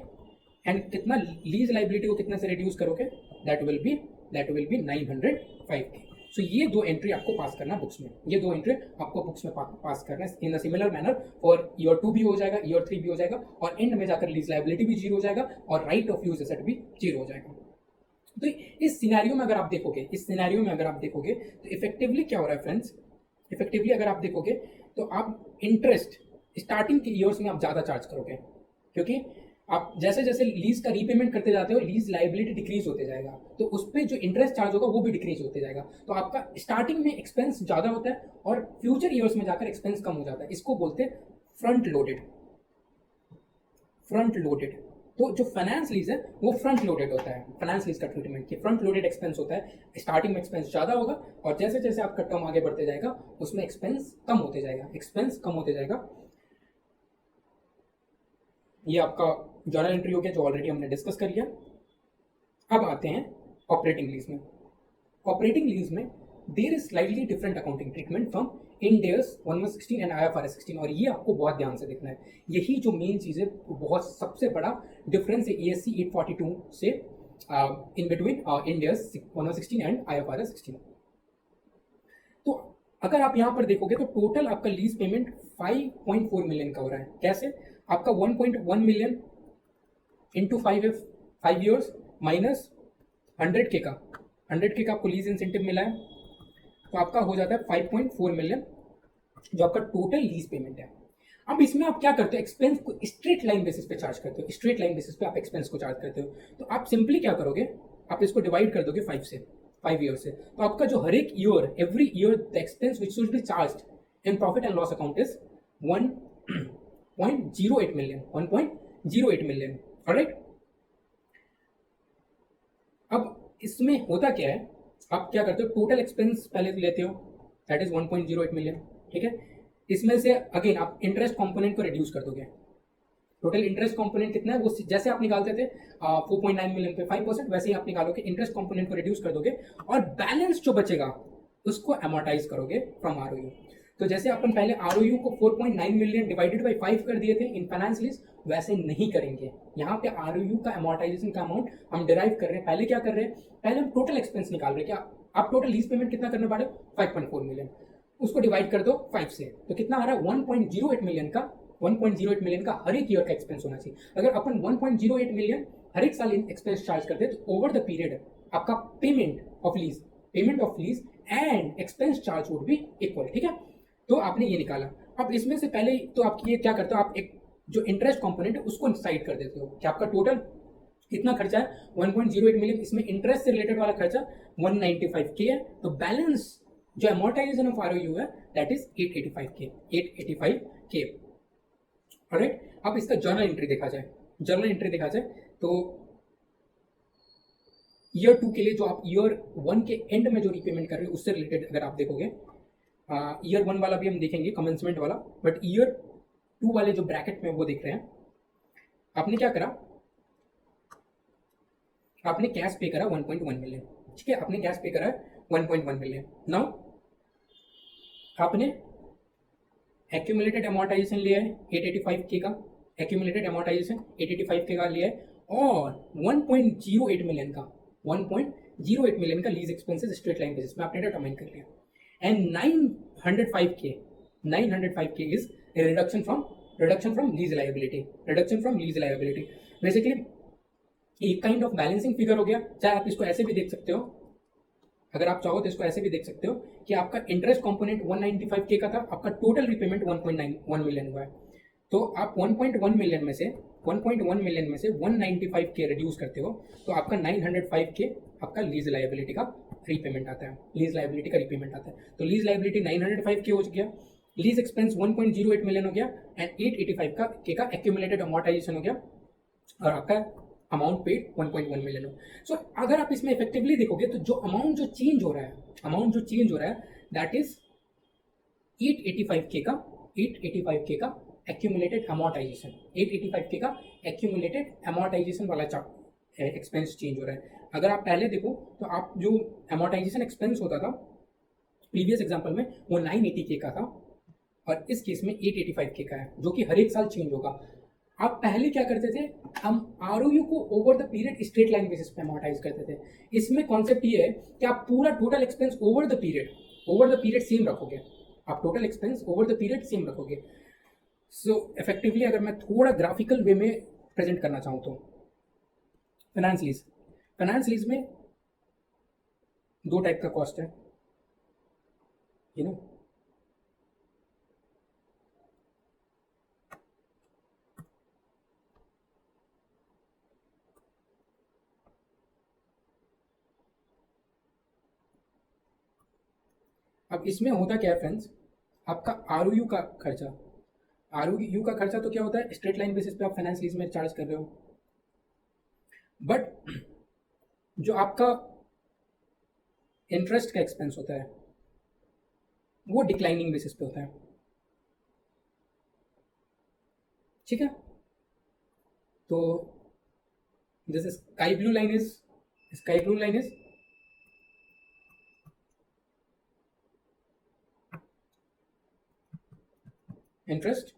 एंड कितना लीज लाइबिलिटी को कितना से रिड्यूस करोगे दैट विल बी 905K। सो ये दो एंट्री आपको पास करना बुक्स में, ये दो एंट्री आपको बुक्स में पास करना है in a similar manner for year 2 भी हो जाएगा, ईयर 3 भी हो जाएगा, और एंड में जाकर लीज लाइबिलिटी भी 0 हो जाएगा और राइट ऑफ यूज एसेट भी 0 हो जाएगा। तो इस सिनेरियो में अगर आप देखोगे तो इफेक्टिवली क्या हो रहा है फ्रेंड्स, इफेक्टिवली अगर आप देखोगे तो आप इंटरेस्ट स्टार्टिंग के ईयर्स में आप ज़्यादा चार्ज करोगे, क्योंकि आप जैसे जैसे लीज का रीपेमेंट करते जाते हो लीज लाइबिलिटी डिक्रीज होते जाएगा, तो उस पर जो इंटरेस्ट चार्ज होगा वो भी डिक्रीज होते जाएगा। तो आपका स्टार्टिंग में एक्सपेंस ज़्यादा होता है और फ्यूचर ईयर्स में जाकर एक्सपेंस कम हो जाता है। इसको बोलते हैं फ्रंट लोडेड। Front loaded. तो जो फाइनेंस लीज है वो फ्रंट लोडेड होता है। फाइनेंस लीज का ट्रीटमेंट कि फ्रंट लोडेड एक्सपेंस होता है, स्टार्टिंग में एक्सपेंस ज़्यादा होगा और जैसे जैसे आपका टर्म आगे बढ़ते जाएगा उसमें एक्सपेंस कम होते जाएगा, एक्सपेंस कम होते जाएगा। ये आपका जर्नल एंट्री हो गया जो ऑलरेडी हमने डिस्कस कर लिया। अब आते हैं ऑपरेटिंग लीज में। ऑपरेटिंग लीज में there is slightly different accounting treatment from Ind AS 1116 and IFRS 16, और ये आपको बहुत ध्यान से देखना है। यही जो मेन चीज़ है, बहुत सबसे बड़ा डिफरेंस है ASC 842 से in between Ind AS 1116 and IFRS 16। तो अगर आप यहाँ पर देखोगे तो टोटल आपका लीज पेमेंट 5.4 मिलियन का हो रहा है। कैसे? आपका 1.1 million into 5 years minus 100K का, 100K का आपको लीज इंसेंटिव मिला है, तो आपका हो जाता है 5.4 मिलियन जो आपका टोटल लीज पेमेंट है। अब इसमें आप क्या करते हो, एक्सपेंस को स्ट्रेट लाइन बेसिस पे चार्ज करते हो, स्ट्रेट लाइन बेसिस पे आप एक्सपेंस को चार्ज करते हो। तो आप सिंपली क्या करोगे, आप इसको डिवाइड कर दोगे 5 ईयर से, तो आपका जो हर एक year, every year the expense which should be charge in profit and loss account is 1.08 million, 1.08 million. Alright, अब इसमें होता क्या है, आप क्या करते हो, टोटल एक्सपेंस पहले लेते हो, दैट इज 1.08 मिलियन। ठीक है, इसमें से अगेन आप इंटरेस्ट कंपोनेंट को रिड्यूस कर दोगे। टोटल इंटरेस्ट कंपोनेंट कितना है, वो जैसे आप निकालते थे 4.9 मिलियन पे 5%, वैसे ही आप निकालोगे, इंटरेस्ट कंपोनेंट को रिड्यूस कर दोगे और बैलेंस जो बचेगा उसको अमोर्टाइज करोगे फ्रॉम ROU। तो जैसे अपन पहले ROU को 4.9 मिलियन डिवाइडेड बाई 5 कर दिए थे इन फाइनेंस लीज, वैसे नहीं करेंगे। यहाँ पे ROU का अमोर्टाइजेशन का अमाउंट हम डिराइव कर रहे हैं। पहले क्या कर रहे हैं, पहले हम टोटल एक्सपेंस निकाल रहे हैं। क्या आप टोटल लीज पेमेंट कितना करने वाले, 5.4 मिलियन, उसको डिवाइड कर दो 5 से, तो कितना आ रहा है 1.08 मिलियन का, 1.08 मिलियन का हर एक ईयर का एक्सपेंस होना चाहिए। अगर अपन 1.08 मिलियन हर एक साल एक्सपेंस चार्ज करते तो ओवर द पीरियड आपका payment of lease and expense charge would be equal. ठीक है, तो आपने ये निकाला। अब इसमें से पहले तो आप ये क्या करते हो, आप एक जो इंटरेस्ट कंपोनेंट है उसको साइड कर देते हो कि आपका टोटल कितना खर्चा है 1.08 मिलियन, इसमें इंटरेस्ट से रिलेटेड वाला खर्चा 195K है, तो बैलेंस जो अमोर्टाइजेशन ऑफ ROU है दैट इज 885K। ऑलराइट, अब इसका जर्नल एंट्री देखा जाए, तो ईयर 2 के लिए जो आप ईयर 1 के एंड में जो रीपेमेंट कर रहे हो उससे रिलेटेड अगर आप देखोगे, ईयर 1 वाला भी हम देखेंगे, कमेंसमेंट वाला, बट ईयर 2 वाले जो ब्रैकेट में वो देख रहे हैं, आपने क्या करा, आपने कैश पे करा 1.1 मिलियन। ठीक है, आपने कैश पे करा 1.1 मिलियन। नाउ आपने एक्यूमुलेटेड अमोर्टाइजेशन लिया है 885K का, एक्यूमुलेटेड अमोर्टाइजेशन 885K का लिया है, और 1.08 मिलियन का, 1.08 मिलियन का lease expenses straight line basis में आपने डिटरमाइन कर लिया। And 905K is reduction from lease liability. Basically एक काइंड ऑफ बैलेंसिंग फिगर हो गया। चाहे आप इसको ऐसे भी देख सकते हो, अगर आप चाहो तो इसको ऐसे भी देख सकते हो कि आपका इंटरेस्ट कंपोनेंट 195K का था, आपका टोटल रिपेमेंट 1.91 मिलियन हुआ है, तो आप 1.1 मिलियन में से 195K रिड्यूस करते हो, तो आपका 905K आपका लीज लायबिलिटी का रीपेमेंट आता है, तो लीज लायबिलिटी 905K हो गया, लीज एक्सपेंस 1.08 मिलियन हो गया, एंड 885K का एक्यूमुलेटेड अमोर्टाइजेशन हो गया, और आपका अमाउंट पेड 1.1 मिलियन हो। सो अगर आप इसमें इफेक्टिवली देखोगे तो जो अमाउंट जो चेंज हो रहा है दैट इज 885K का एक्यूमुलेटेड अमोर्टाइजेशन, 885K का एक्यूमुलेटेड अमोर्टाइजेशन वाला एक्सपेंस चेंज हो रहा है। अगर आप पहले देखो तो आप जो अमोर्टाइजेशन एक्सपेंस होता था प्रीवियस एग्जांपल में वो 980K का था, और इस केस में 885K का है, जो कि हर एक साल चेंज होगा। आप पहले क्या करते थे, हम ROU को over the period straight line basis पे अमोर्टाइज करते थे। इसमें कॉन्सेप्ट ये है कि आप पूरा total expense over the period same रखोगे, आप total expense over the period same रखोगे। सो इफेक्टिवली अगर मैं थोड़ा ग्राफिकल वे में प्रेजेंट करना चाहूँ तो फाइनेंस लीज में दो टाइप का कॉस्ट है, यू नो, अब इसमें होता क्या है फ्रेंड्स, आपका आर का खर्चा, का खर्चा तो क्या होता है, स्ट्रेट लाइन बेसिस पे आप फाइनेंस लीज में चार्ज कर रहे हो, बट जो आपका इंटरेस्ट का एक्सपेंस होता है वो डिक्लाइनिंग बेसिस पे होता है, ठीक है। तो this sky blue line is interest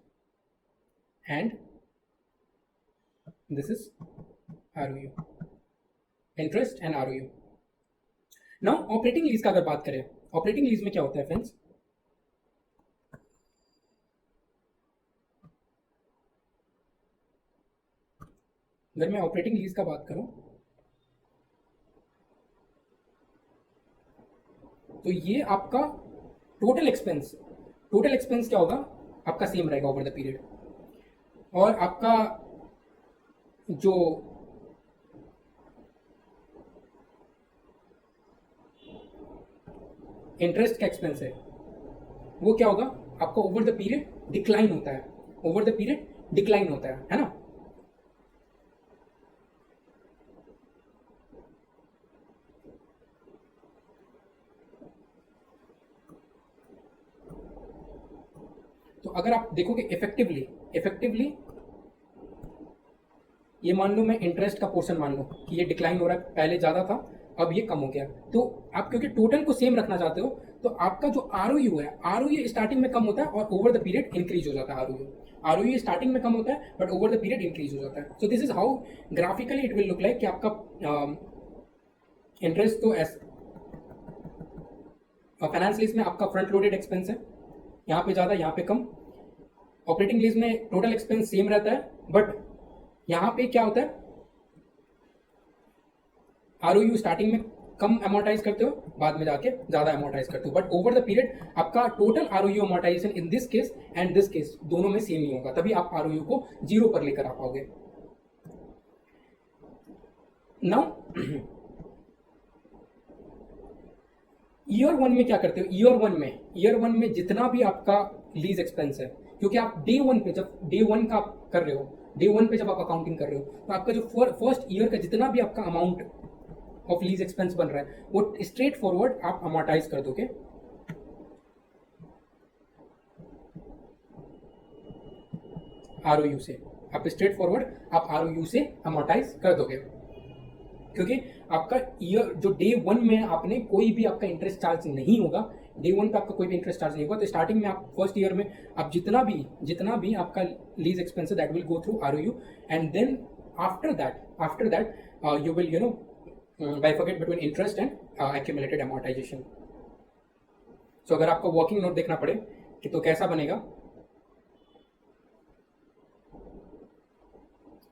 and this is ROU, interest and ROU. Now operating lease का अगर बात करें, ऑपरेटिंग लीज में क्या होता है फ्रेंड्स, अगर मैं ऑपरेटिंग लीज का बात करूं तो ये आपका टोटल एक्सपेंस क्या होगा, आपका सेम रहेगा ओवर द पीरियड, और आपका जो इंटरेस्ट का एक्सपेंस है वो क्या होगा, आपका ओवर द पीरियड डिक्लाइन होता है, है ना। तो अगर आप देखोगे इफेक्टिवली ये मान लो मैं इंटरेस्ट का पोर्शन मान लो कि ये डिक्लाइन हो रहा है, पहले ज़्यादा था अब ये कम हो गया, तो आप क्योंकि टोटल को सेम रखना चाहते हो तो आपका जो ROU है, ROU स्टार्टिंग में कम होता है और ओवर द पीरियड इंक्रीज हो जाता है। ROU स्टार्टिंग में कम होता है but over the period increase हो जाता है। सो this is how graphically it will look like कि आपका इंटरेस्ट तो फाइनेंस लीज में आपका फ्रंट लोडेड एक्सपेंस है, यहाँ पे ज़्यादा यहाँ पे कम। ऑपरेटिंग लीज में टोटल एक्सपेंस सेम रहता है बट यहाँ पे क्या होता है, ROU स्टार्टिंग में कम अमोर्टाइज करते हो, बाद में जाके ज़्यादा अमोर्टाइज करते हो, बट ओवर द पीरियड आपका total ROU amortisation in this case and this case दोनों में सेम ही होगा, तभी आप ROU को 0 पर लेकर आ पाओगे। नाउ ईयर 1 में क्या करते हो, ईयर वन में जितना भी आपका लीज एक्सपेंस है, क्योंकि आप डे वन पे जब डे वन का आप कर रहे हो, डे वन पे जब आप अकाउंटिंग कर रहे हो तो आपका जो फर्स्ट ईयर का जितना भी आपका अमाउंट ऑफ लीज एक्सपेंस बन रहा है वो स्ट्रेट फॉरवर्ड आप अमोर्टाइज कर दोगे ROU से, आप स्ट्रेट फॉरवर्ड आप ROU से अमोर्टाइज कर दोगे, क्योंकि आपका ईयर जो डे वन में आपने कोई भी आपका इंटरेस्ट चार्ज नहीं होगा, डे वन पे आपका कोई भी इंटरेस्ट चार्ज नहीं होगा, तो स्टार्टिंग में आप फर्स्ट ईयर में आप जितना भी आपका लीज एक्सपेंस है that will go through ROU and then after that you will bifurcate between interest and accumulated amortization. So अगर आपको वर्किंग नोट देखना पड़े कि तो कैसा बनेगा,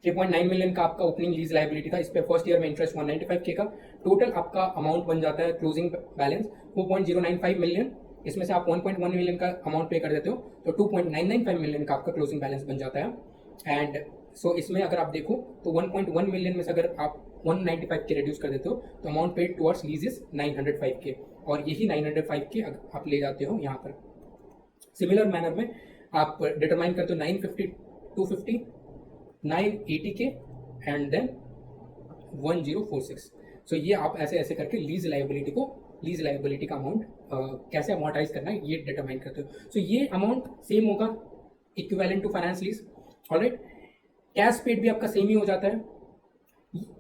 3.9 मिलियन का आपका ओपनिंग लीज लाइबिलिटी था, इस पे फर्स्ट ईयर में इंटरेस्ट 195K का, टोटल आपका अमाउंट बन जाता है क्लोजिंग बैलेंस 4.095 मिलियन, इसमें से आप 1.1 मिलियन का अमाउंट पे कर देते हो तो 2.995 मिलियन का आपका क्लोजिंग बैलेंस बन जाता है। एंड सो इसमें अगर आप देखो तो 1.1 मिलियन में से अगर आप 195K रिड्यूस कर देते हो तो amount paid towards lease is 905K, और यही 905K आप ले जाते हो यहाँ पर। सिमिलर मैनर में आप डिटरमाइन करते हो 950, 250, 980K एंड देन 1046। सो ये आप ऐसे करके लीज लाइबिलिटी का अमाउंट कैसे अमोर्टाइज करना है ये डिटरमाइन करते हो। सो ये अमाउंट सेम होगा equivalent to finance lease, alright. Cash paid भी आपका सेम ही हो जाता है,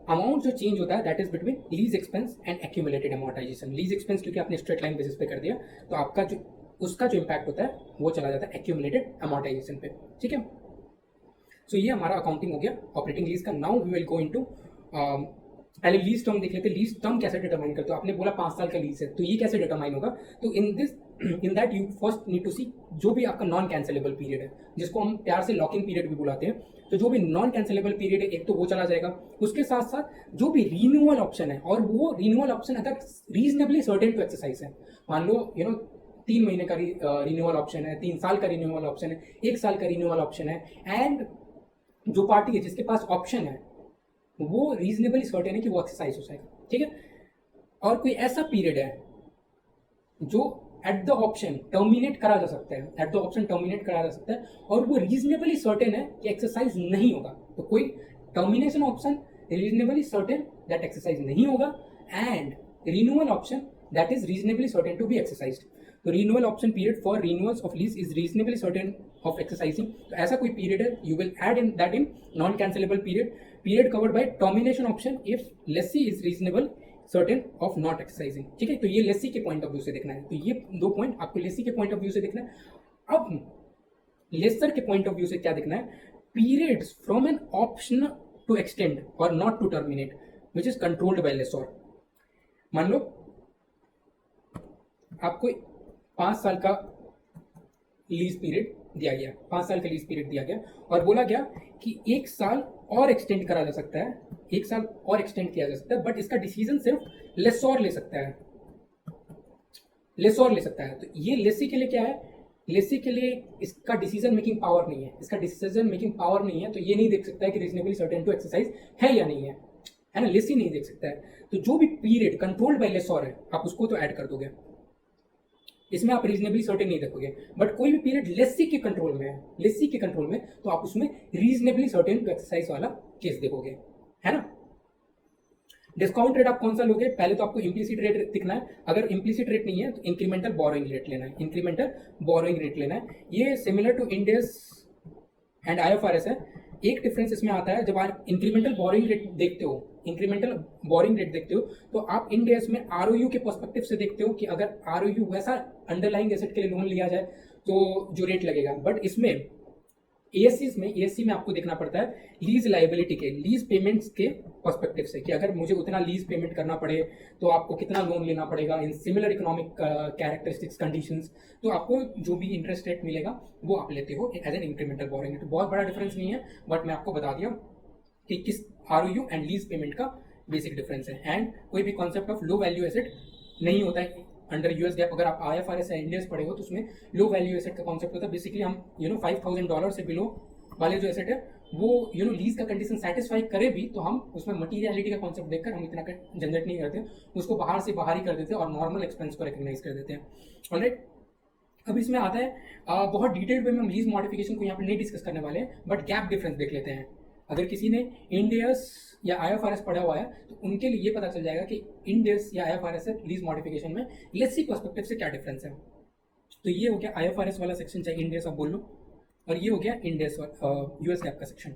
अमाउंट जो चेंज होता है that is between lease expense and accumulated amortisation. Lease expense क्योंकि आपने स्ट्रेट लाइन बेसिस पे कर दिया तो आपका जो उसका जो इम्पैक्ट होता है वो चला जाता है एक्यूमुलेटेड अमोर्टाइजेशन पे, ठीक है। सो ये हमारा अकाउंटिंग हो गया ऑपरेटिंग लीज का। Now we will go into पहले लीज टर्म देख लेते हैं। लीज टर्म कैसे डिटरमाइन करते हो, आपने बोला 5 साल का लीज है तो ये कैसे डिटरमाइन होगा, तो in that you first need to see जो भी आपका नॉन कैंसिलेबल पीरियड है, जिसको हम प्यार से लॉकिंग पीरियड भी बुलाते हैं, तो जो भी नॉन कैंसिलेबल पीरियड है एक तो वो चला जाएगा, उसके साथ साथ जो भी रीन्यूअल ऑप्शन है, और वो रीन्यूअल ऑप्शन अगर रीजनेबली सर्टेन टू एक्सरसाइज है, मान लो 3 महीने का रिन्यूअल ऑप्शन है, 3 साल का रिन्यूअल ऑप्शन है, 1 साल का रिन्यूअल ऑप्शन है, एंड जो पार्टी है जिसके पास ऑप्शन है वो रीजनेबली सर्टेन है कि वो एक्सरसाइज हो जाएगा, ठीक है। और कोई ऐसा पीरियड है जो एट द ऑप्शन टर्मिनेट करा जा सकता है, एट द ऑप्शन टर्मिनेट करा जा सकता है, और वो रीजनेबली सर्टेन है कि एक्सरसाइज नहीं होगा। तो कोई termination option reasonably certain that exercise नहीं होगा, and renewal option that is reasonably certain to be exercised. तो renewal option period for renewals of lease is reasonably certain of exercising. तो ऐसा कोई पीरियड है, you will add in that in non cancellable period covered by termination option if lessee is reasonable certain of not exercising. ठीक है, तो ये लेसी के point of view से देखना है। तो ये 2 पॉइंट आपको लेसी के पॉइंट ऑफ व्यू से देखना है। अब लेसर के पॉइंट ऑफ व्यू से क्या देखना है, periods from an option to extend और not to terminate which is controlled by lessor. मान लो आपको 5 साल का लीज पीरियड दिया गया, 5 साल का लीज पीरियड दिया गया और बोला गया कि 1 साल और एक्सटेंड करा जा सकता है, 1 साल और एक्सटेंड किया जा सकता है, बट इसका डिसीजन सिर्फ लेसोर ले सकता है, लेसोर ले सकता है। तो ये लेसी के लिए क्या है, लेसी के लिए इसका डिसीजन मेकिंग पावर नहीं है, इसका डिसीजन मेकिंग पावर नहीं है, तो ये नहीं देख सकता है कि रीजनेबली सर्टेन टू एक्सरसाइज है या नहीं है ना, लेसी नहीं देख सकता है। तो जो भी पीरियड कंट्रोल्ड बाय लेसोर है आप उसको तो ऐड कर दोगे, इसमें आप रीजनेबली सर्टेन नहीं देखोगे। बट कोई भी पीरियड लेसी के कंट्रोल में है, लेसी के कंट्रोल में, तो आप उसमें रीजनेबली सर्टेन टू एक्सरसाइज वाला केस देखोगे, है ना। डिस्काउंट रेट आप कौन सा लोगे, पहले तो आपको इम्प्लीसिट रेट दिखना है, अगर इम्प्लीसिट रेट नहीं है तो इंक्रीमेंटल बोरोइंग रेट लेना है, इंक्रीमेंटल बोरोइंग रेट लेना है। ये सिमिलर टू इंडेस एंड IFRS है। एक डिफरेंस इसमें आता है, जब आप इंक्रीमेंटल बोरिंग रेट देखते हो, इंक्रीमेंटल बोरिंग रेट देखते हो, तो आप इन डेज में ROU के पर्सपेक्टिव से देखते हो कि अगर ROU वैसा अंडरलाइंग एसेट के लिए लोन लिया जाए तो जो रेट लगेगा। बट इसमें ASC में आपको देखना पड़ता है लीज लाइबिलिटी के, लीज पेमेंट्स के पर्सपेक्टिव से, कि अगर मुझे उतना लीज पेमेंट करना पड़े तो आपको कितना लोन लेना पड़ेगा in similar economic characteristics conditions, तो आपको जो भी इंटरेस्ट रेट मिलेगा वो आप लेते हो एज एन इंक्रीमेंटल बोरिंग। तो बहुत बड़ा डिफरेंस नहीं है, बट मैं आपको बता दिया कि किस ROU एंड लीज पेमेंट का बेसिक डिफरेंस है। एंड कोई भी concept of low value asset नहीं होता है अंडर US गैप। अगर आप IFRS या इंडियस पढ़े हो तो उसमें लो वैल्यू एसेट का कॉन्सेप्ट होता है। बेसिकली हम $5,000 से बिलो वाले जो एसेट है वो लीज का कंडीशन सेटिस्फाई करे भी तो हम उसमें मटीरियलिटी का कॉन्सेप्ट देखकर हम इतना झंझट नहीं करते, उसको बाहर से बाहर ही कर देते हैं और नॉर्मल एक्सपेंस को रिकग्नाइज कर देते हैं। ऑलराइट, अब इसमें आता है बहुत डिटेल्ड वे में हम लीज मॉडिफिकेशन को यहाँ पे नहीं डिस्कस करने वाले हैं, बट गैप डिफरेंस देख लेते हैं। अगर किसी ने इंडियस या IFRS पढ़ा हुआ है तो उनके लिए ये पता चल जाएगा कि इंडियस या IFRS से लीज मॉडिफिकेशन में लेसी पर्सपेक्टिव से क्या डिफरेंस है। तो ये हो गया IFRS वाला सेक्शन, चाहे इंडियस आप बोल लो, और ये हो गया इंडियस US गैप का सेक्शन।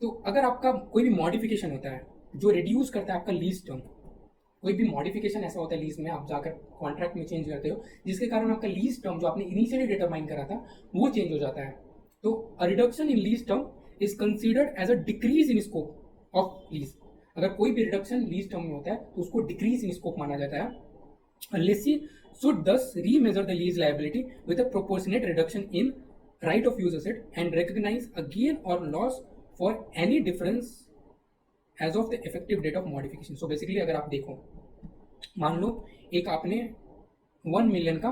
तो अगर आपका कोई भी मॉडिफिकेशन होता है जो रिड्यूस करता है आपका लीज टर्म, कोई भी मॉडिफिकेशन ऐसा होता है लीज में, आप जाकर कॉन्ट्रैक्ट में चेंज करते हो जिसके कारण आपका लीज टर्म जो आपने इनिशियली डिटरमाइन करा था वो चेंज हो जाता है, तो a reduction in lease term is considered as a decrease in scope of lease. अगर कोई भी रिडक्शन लीज टर्म में होता है तो उसको डिक्रीज इन स्कोप माना जाता है। Lessee should thus remeasure the lease liability with a proportionate reduction in right of use asset and recognize a gain or loss for any difference as of the effective date of modification. So basically अगर आप देखो, मान लो एक आपने 1 million का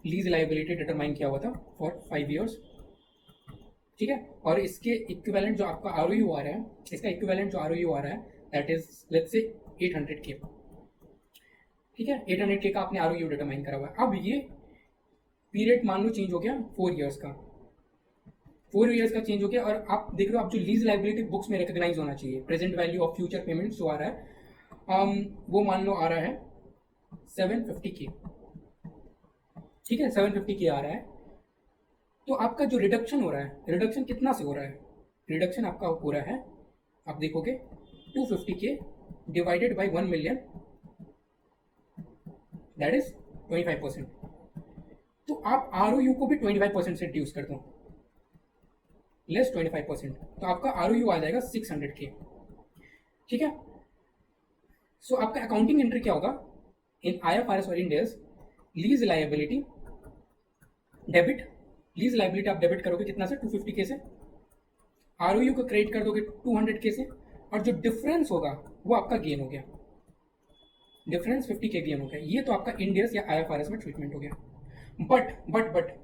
lease liability determine किया हुआ था फॉर 5 years, ठीक है, और इसके इक्विवेलेंट जो आपका ROU आ रहा है, इसका इक्विवेलेंट जो ROU आ रहा है that is let's say 800K, ठीक है, 800K का आपने ROU डिटरमाइन करा हुआ है। अब ये पीरियड मान लो चेंज हो गया 4 years का, 4 years का चेंज हो गया, और आप देख रहे हो आप जो लीज लाइबिलिटी बुक्स में रिकग्नाइज होना चाहिए, present value of future payments जो आ रहा है वो मान लो आ रहा है 750K, ठीक है, 750K आ रहा है। तो आपका जो रिडक्शन हो रहा है, रिडक्शन कितना से हो रहा है, रिडक्शन आपका हो रहा है, आप देखोगे 250K divided by 1 million, that is 25%। तो आप ROU को भी 25% से रिड्यूस कर दो, लेस 25%, तो आपका ROU आ जाएगा 600K, ठीक है। सो आपका अकाउंटिंग एंट्री क्या होगा इन IFRS और Indians, lease liability debit, lease liability आप डेबिट करोगे कितना से, 250K से, ROU को क्रेडिट कर दोगे 200K से, और जो डिफरेंस होगा वो आपका गेन हो गया, डिफरेंस 50K गेन हो गया। ये तो आपका इंडियस या IFRS में ट्रीटमेंट हो गया। बट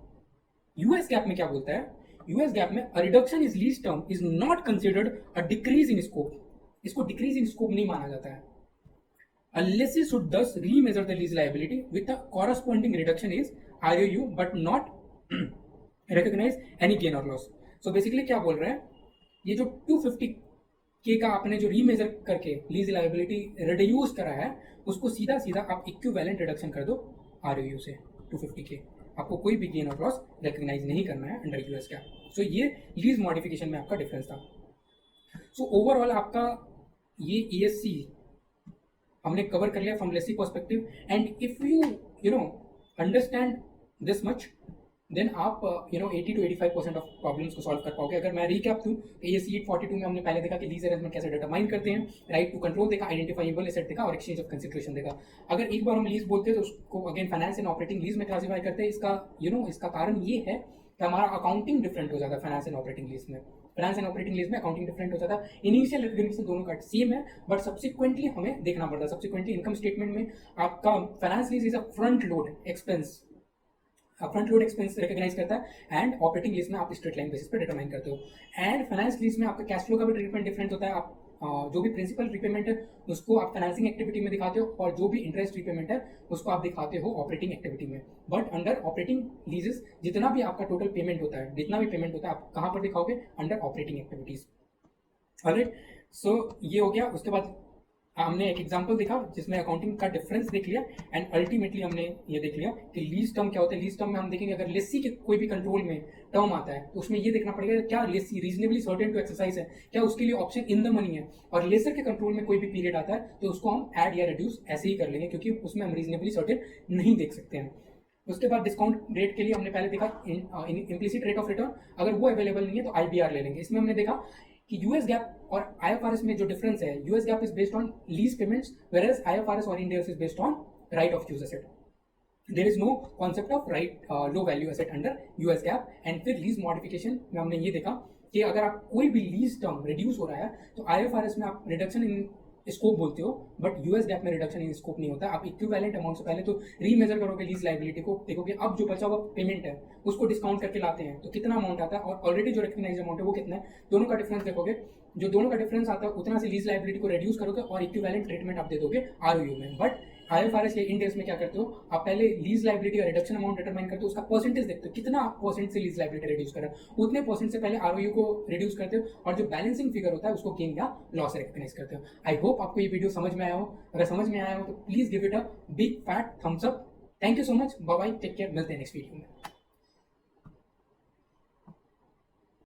US गैप में क्या बोलता है, US गैप में a reduction is lease term is not considered a decrease in scope, इसको डिक्रीज इन स्कोप नहीं माना जाता है. A lessee should thus remeasure the lease liability with a corresponding reduction is ROU but not recognize any gain or loss. So basically क्या बोल रहे हैं, ये जो 250K का आपने जो रीमेजर करके लीज लाइबिलिटी रिड्यूस करा है उसको सीधा सीधा आप इक्विवेलेंट रिडक्शन कर दो ROU से 250K. आपको कोई भी गेन और लॉस रिकग्नाइज नहीं करना है अंडर यूएस का. सो ये लीज मॉडिफिकेशन में आपका डिफरेंस था. सो ओवरऑल आपका ये ESC हमने कवर कर लिया from lessee perspective. And if you know understand this much then आप 80 to 85% ऑफ प्रॉब्लम्स को सॉल्व कर पाओगे. अगर मैं रिकैप दूं तो ESC 842 में हमने पहले देखा कि लीज अरेंजमेंट कैसे डिटरमाइन करते हैं, राइट टू कंट्रोल देखा, आइडेंटिफाइबल एसेट देखा और एक्सचेंज ऑफ कंसिडरेशन देखा. अगर एक बार हम लीज बोलते हैं तो उसको again finance and operating lease में क्लासीफाई करते हैं. इसका कारण ये है कि हमारा अकाउंटिंग डिफरेंट हो जाता है फाइनेंस एंड ऑपरेटिंग लीज में. फाइनेंस एंड ऑपरेटिंग लीज में अकाउंटिंग डिफरेंट हो जाता है. इनिशियल रिकग्निशन दोनों का सेम है बट सब्सिक्वेंटली हमें देखना पड़ता है. सब्सिक्वेंटली इनकम स्टेटमेंट में आपका finance lease is a front load expense recognise करता है एंड ऑपरेटिंग लीज में आप स्ट्रेट लाइन बेसिस पर डिटरमाइन करते हो. एंड फाइनेंस लीज में आपका कैश फ्लो का भी ट्रीटमेंट डिफरेंट होता है. आप जो भी प्रिंसिपल रिपेमेंट है उसको आप फाइनेंसिंग एक्टिविटी में दिखाते हो और जो भी इंटरेस्ट रिपेमेंट है उसको आप दिखाते हो ऑपरेटिंग एक्टिविटी में. बट अंडर ऑपरेटिंग लीजेस जितना भी आपका टोटल पेमेंट होता है, जितना भी पेमेंट होता है आप कहाँ पर दिखाओगे? Under operating activities. Alright, so ये हो गया. उसके बाद हमने एक एग्जांपल देखा जिसमें अकाउंटिंग का डिफरेंस देख लिया एंड अल्टीमेटली हमने ये देख लिया कि लीज टर्म क्या होता है. लीज टर्म में हम देखेंगे अगर लेसी के कोई भी कंट्रोल में टर्म आता है तो उसमें ये देखना पड़ेगा क्या lessee reasonably certain to exercise है, क्या उसके लिए ऑप्शन इन द मनी है. और लेसर के कंट्रोल में कोई भी पीरियड आता है तो उसको हम ऐड या रिड्यूस ऐसे ही कर लेंगे क्योंकि उसमें हम रीजनेबली सर्टेन नहीं देख सकते हैं. उसके बाद डिस्काउंट रेट के लिए हमने पहले देखा इम्प्लिसिट रेट ऑफ रिटर्न, अगर वो अवेलेबल नहीं है तो IBR ले लेंगे. इसमें हमने देखा कि यूएस गैप और IFRS में जो डिफरेंस है, US GAAP is based on lease payments whereas IFRS और Ind AS is based on right of use asset. There is no concept of right low value asset under US GAAP. And फिर lease modification में हमने ये देखा कि अगर आप कोई भी लीज टर्म रिड्यूस हो रहा है तो IFRS में आप रिडक्शन इन स्कोप बोलते हो बट यूएस गैप में रिडक्शन इन स्कोप नहीं होता. आप इक्विवेलेंट अमाउंट से पहले तो रीमेजर करोगे लीज लाइबिलिटी को, देखोगे अब जो बचा हुआ पेमेंट है उसको डिस्काउंट करके लाते हैं तो कितना अमाउंट आता है और ऑलरेडी जो रिकग्नाइज अमाउंट है वो कितना है, दोनों का डिफरेंस देखोगे. जो दोनों का डिफरेंस आता है उतना से लीज लाइबिलिटी को रिड्यूस करोगे और इक्विवेलेंट ट्रीटमेंट आप दे दोगे ROU में. बट IFRS या Ind AS में क्या करते हो, आप पहले लीज लाइबिलिटी का रिडक्शन अमाउंट डिटरमाइन करते हो, उसका परसेंटेज देखते हो कितना परसेंट से लीज लाइबिलिटी रिड्यूस करा, उतने परसेंट से पहले ROU को रिड्यूस करते हो और जो बैलेंसिंग फिगर होता है उसको गेन या लॉस रिकग्नाइज करते हो. आई होप आपको ये वीडियो समझ में आया हो. अगर समझ में आया हो तो please give it a big fat thumbs up. Thank you so much. Bye bye, take care. मिलते हैं नेक्स्ट वीडियो में.